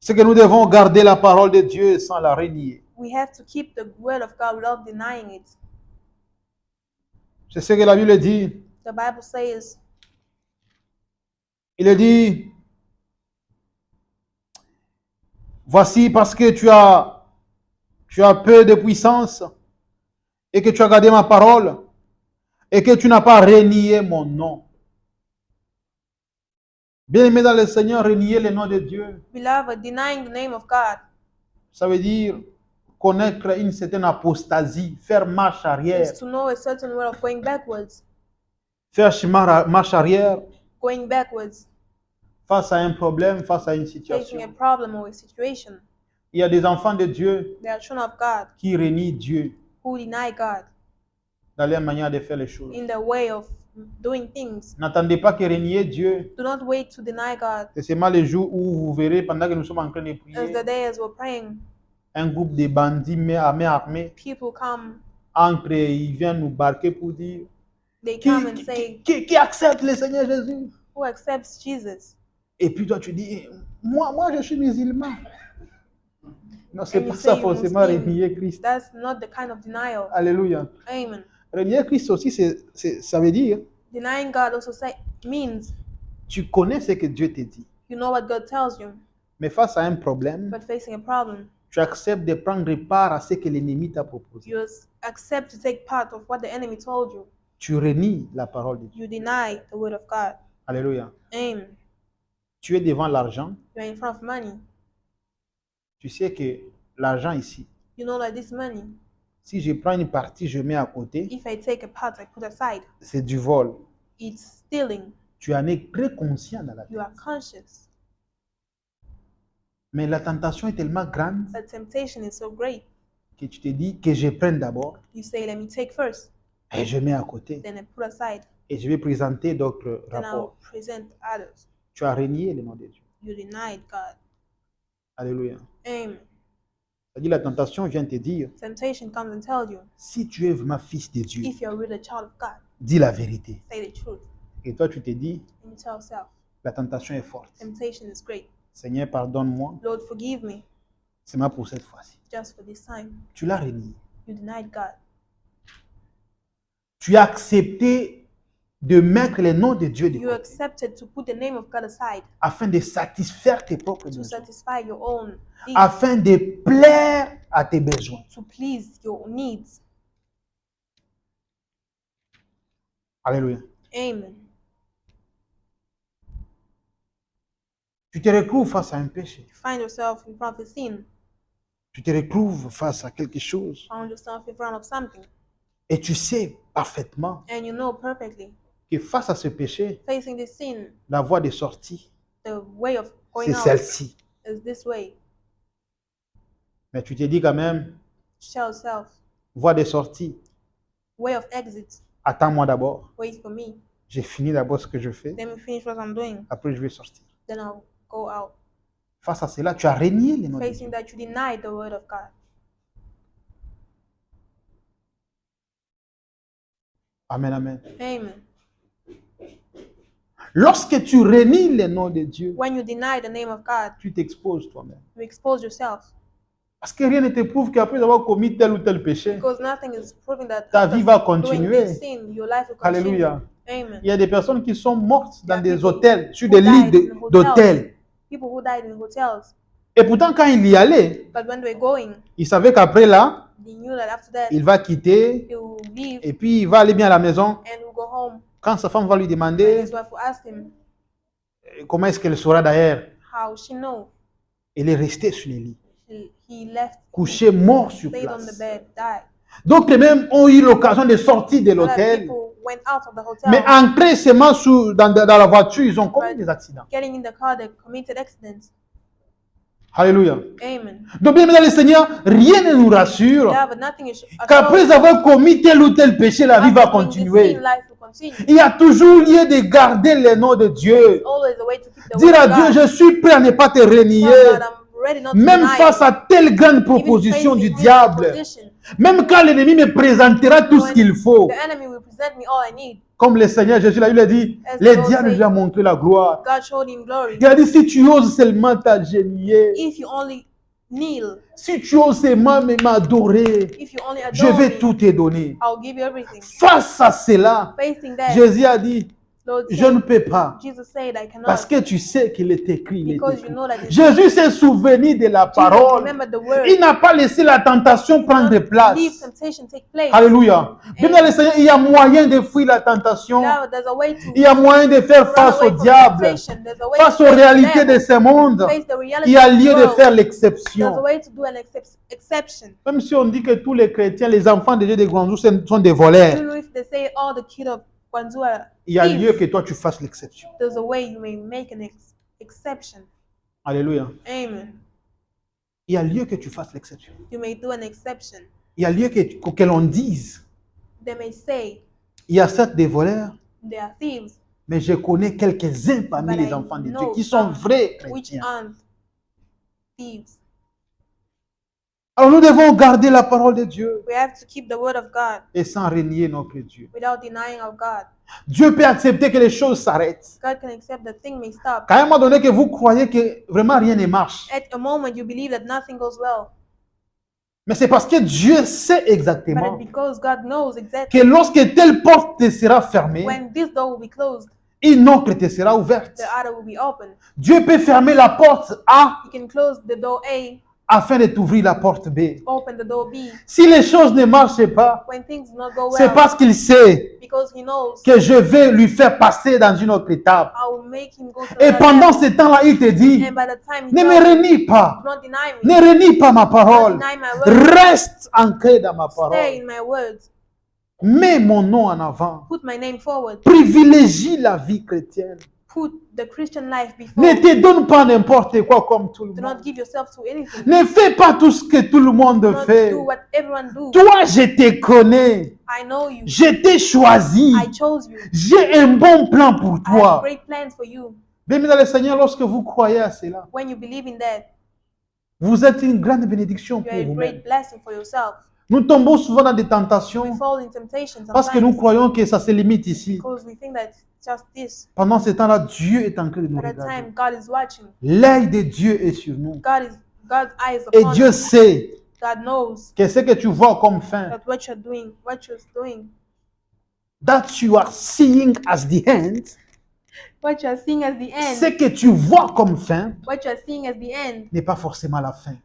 c'est que nous devons garder la parole de Dieu sans la renier. We have to keep the word of God without denying it. C'est ce que la Bible dit. The Bible says, Il dit, voici parce que tu as peu de puissance et que tu as gardé ma parole et que tu n'as pas renié mon nom. Bien-aimé dans le Seigneur, renier le nom de Dieu, beloved, denying the name of God ça veut dire connaître une certaine apostasie, faire marche arrière, is to know a certain way of going backwards. faire marche arrière Going backwards, face à un problème, face à une facing a situation. problem or a situation. Il y a des enfants de Dieu There are children of God qui renient Dieu who deny God dans leur manière de faire les choses. in their way of doing things. N'attendez pas que renier Dieu. Do not wait to deny God. C'est seulement le jour où vous verrez, pendant que nous sommes en train de As prier, the day as we're praying, un groupe de bandits à main armée people come, entre et ils viennent nous barquer pour dire they come and say, qui accepte le Seigneur Jésus. who accepts Jesus? Et puis toi tu dis, moi je suis musulman. Non, c'est And you pas say ça you're forcément Muslim. renier Christ. That's not the kind of denial. Alléluia. Amen. Renier Christ aussi, ça veut dire, Denying God also means tu connais ce que Dieu te dit. you know what God tells you, Mais face à un problème, but facing a problem, tu acceptes de prendre part à ce que l'ennemi t'a proposé. you accept to take part of what the enemy told you. Tu renies la parole de Dieu. You deny the word of God. Alléluia. Amen. Tu es devant l'argent. You're in front of money. Tu sais que l'argent ici, You know that this money, si je prends une partie, je mets à côté, if I take a part I put aside, c'est du vol. it's stealing. Tu en es très conscient dans la tête. You are conscious. Mais la tentation est tellement grande The temptation is so great. que tu te dis que je prenne d'abord You say, let me take first, et je mets à côté. then I put aside, Et je vais présenter d'autres then I'll rapports. present others. Tu as renié le nom de Dieu. You denied God. Alléluia. Amen. C'est-à-dire la tentation vient te dire, Temptation comes and tells you, si tu es vraiment fils de Dieu, if you're really a child of God, dis la vérité. say the truth. Et toi, tu te dis, And you tell yourself, la tentation est forte. temptation is great. Seigneur, pardonne-moi, Lord, forgive me seulement pour cette fois-ci. just for this time. Tu l'as renié. You denied God. Tu as accepté de mettre le nom de Dieu de You côté accepted to put the name of God aside afin de satisfaire tes propres to besoins, satisfy your own needs, afin de plaire à tes besoins. to please your needs. Alléluia. Amen. Tu te retrouves face à un péché. You find yourself in front of a sin, Tu te retrouves face à quelque chose found yourself in front of something, et tu sais parfaitement and you know perfectly, que face à ce péché, facing this sin, la voie de sortie, the way of going c'est out celle-ci. is this way. Mais tu te dis quand même, Tell yourself, voie de sortie, way of exit, attends-moi d'abord. wait for me. J'ai fini d'abord ce que je fais, Let me finish what I'm doing, après je vais sortir. then I'll go out. Face à cela, tu as renié le nom de Dieu. Facing that, you denied the word of God. Amen, amen. Amen. Lorsque tu renies le nom de Dieu, When you deny the name of God, tu t'exposes toi-même. you expose yourself, Parce que rien ne te prouve qu'après avoir commis tel ou tel péché, because nothing is proving that ta after vie va doing continuer. this sin, your life will continue. Alléluia. Amen. Il y a des personnes qui sont mortes dans Yeah, des people hôtels, sur who des lits died in hotels. d'hôtels. People who died in hotels, Et pourtant, quand il y allait, but when they were going, il savait qu'après là, they knew that after that, il va quitter he will leave et puis il va aller bien à la maison. and will go home. Quand sa femme va lui And demander his wife will ask him, comment est-ce qu'elle sera d'ailleurs, how she know? il est resté sur le lit, He left, couché mort sur stayed on the place. bed, died. D'autres même ont eu l'occasion de sortir de Other l'hôtel, people went out of the hotel, mais entrés seulement dans la voiture, ils ont commis des accidents. getting in the car, they committed accidents. Alléluia. Amen. Donc, bien dans le Seigneur, rien ne nous rassure Yeah, but nothing is qu'après avoir commis tel ou tel péché, la vie va continuer. Life will continue. Il y a toujours lieu de garder le nom de Dieu. Always a way to keep the Dire word à of Dieu, God. je suis prêt à ne pas te Tell renier. God, I'm ready not to Même deny face it. à telle grande Even proposition facing du this diable. proposition. Même quand l'ennemi me présentera tout ce qu'il faut. The enemy will present me all I need. Comme le Seigneur Jésus l'a dit, As the les Lord diables said, lui ont montré la gloire. God showed him glory. Il a dit, si tu oses seulement t'agenouiller, If you only kneel, si tu oses seulement m'adorer, if you only je adore vais me, tout te donner. I'll give you everything. Face à cela, Facing that, Jésus a dit, Lord je ne said, peux pas. Jesus said, I Parce cannot. que tu sais qu'il est écrit. Il est Because écrit. you know that it's Jésus s'est souvenu de la Jesus parole. remembered the word. Il n'a pas laissé la tentation prendre Leave place. temptation take place. Alléluia. Bien dans le Seigneur, il y a moyen de fuir la tentation. Now there's a way to Il y a moyen de faire run face away au from diable. temptation. There's a way Face to aux face the réalités de devil. ce monde. Face the reality Il y a of the lieu de world. faire There's l'exception. a way to do an exception. Même si on dit que tous les chrétiens, les enfants de Dieu de Guangzhou sont des voleurs, Even if they say all the kids of Guangzhou are il y a lieu thieves, que toi tu fasses l'exception. there's a way you may make an exception. Alléluia. Amen. Il y a lieu que tu fasses l'exception. You may do an exception. Il y a lieu que l'on dise, They may say il y a certes des voleurs, they are thieves, mais je connais quelques-uns parmi but les I enfants de Dieu know qui sont some vrais which chrétiens. aren't thieves. Alors nous devons garder la parole de Dieu We have to keep the word of God et sans renier notre Dieu. without denying of God. Dieu peut accepter que les choses s'arrêtent. God can accept the thing may stop. Quand à un moment donné que vous croyez que vraiment rien ne marche, At a moment you believe that nothing goes well, mais c'est parce que Dieu sait but exactement it's because God knows exactly que lorsque telle porte te sera fermée, when this door will be closed, une autre te sera ouverte. the other will be open. Dieu peut fermer la porte A He can close the door A, afin de t'ouvrir la porte B. open the door B. Si les choses ne marchent pas, When things do not go c'est well, parce qu'il sait because He knows que je vais lui faire passer dans une autre étape. I will make him go to Et another pendant level. ce temps-là, il te dit, And by the time he ne me tells you, renie pas, do not deny me, ne renie pas ma do not parole, deny my word, reste ancré dans ma stay parole. in my words, Mets mon nom en avant. put my name forward, Privilégie la vie chrétienne. put the Christian life before. Ne te donne pas n'importe quoi comme tout le Do monde. not give yourself to anything. Ne fais pas tout ce que tout le monde Do not fait. do what everyone do. Toi, je te connais. I know you. Je t'ai choisi. I chose you. J'ai un bon plan pour I have toi. great plans for you. Bien, dans le Seigneur, lorsque vous croyez à cela, When you believe in that, vous êtes une grande bénédiction you pour are a vous-même. great blessing for yourself. Nous tombons souvent dans des We tentations fall in temptation parce que nous sometimes croyons que ça se limite ici. because we think that it's just this. Pendant ce temps-là, Dieu est en train de nous At the regarder. time, God is watching. L'œil de Dieu est sur nous. God's eyes Et upon Dieu us. sait God knows que ce que tu vois comme fin, that what you're doing, that you are seeing as the end, what you're seeing as the ce end, que tu vois comme fin what you're seeing as the end n'est pas forcément la fin.